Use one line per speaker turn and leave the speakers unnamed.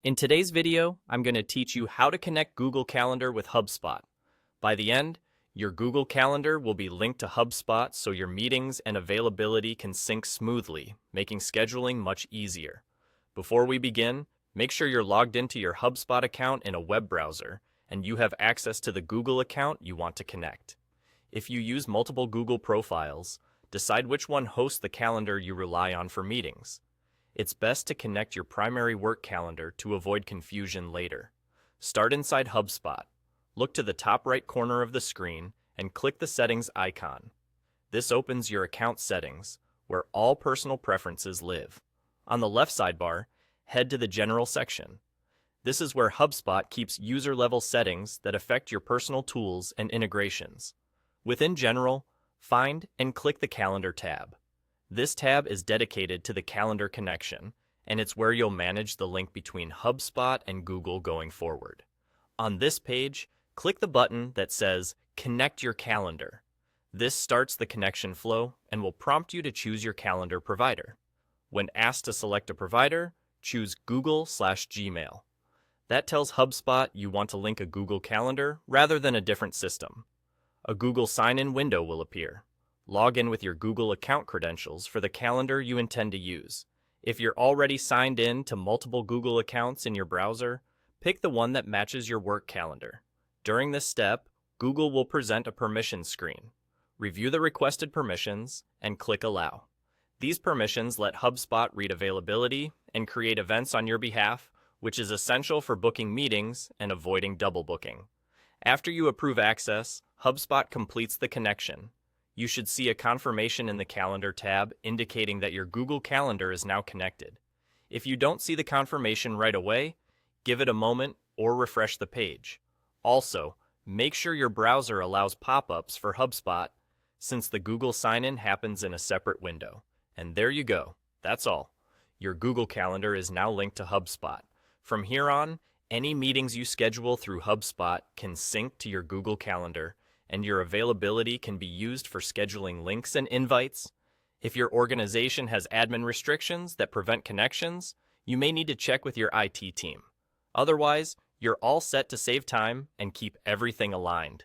In today's video, I'm going to teach you how to connect Google Calendar with HubSpot. By the end, your Google Calendar will be linked to HubSpot so your meetings and availability can sync smoothly, making scheduling much easier. Before we begin, make sure you're logged into your HubSpot account in a web browser and you have access to the Google account you want to connect. If you use multiple Google profiles, decide which one hosts the calendar you rely on for meetings. It's best to connect your primary work calendar to avoid confusion later. Start inside HubSpot. Look to the top right corner of the screen and click the Settings icon. This opens your account settings, where all personal preferences live. On the left sidebar, head to the General section. This is where HubSpot keeps user-level settings that affect your personal tools and integrations. Within General, find and click the Calendar tab. This tab is dedicated to the calendar connection, and it's where you'll manage the link between HubSpot and Google going forward. On this page, click the button that says Connect Your Calendar. This starts the connection flow and will prompt you to choose your calendar provider. When asked to select a provider, choose Google/Gmail. That tells HubSpot you want to link a Google Calendar rather than a different system. A Google sign-in window will appear. Log in with your Google account credentials for the calendar you intend to use. If you're already signed in to multiple Google accounts in your browser, pick the one that matches your work calendar. During this step, Google will present a permissions screen. Review the requested permissions and click Allow. These permissions let HubSpot read availability and create events on your behalf, which is essential for booking meetings and avoiding double booking. After you approve access, HubSpot completes the connection. You should see a confirmation in the Calendar tab indicating that your Google Calendar is now connected. If you don't see the confirmation right away, give it a moment or refresh the page. Also, make sure your browser allows pop-ups for HubSpot since the Google sign-in happens in a separate window. And there you go. That's all. Your Google Calendar is now linked to HubSpot. From here on, any meetings you schedule through HubSpot can sync to your Google Calendar, and your availability can be used for scheduling links and invites. If your organization has admin restrictions that prevent connections, you may need to check with your IT team. Otherwise, you're all set to save time and keep everything aligned.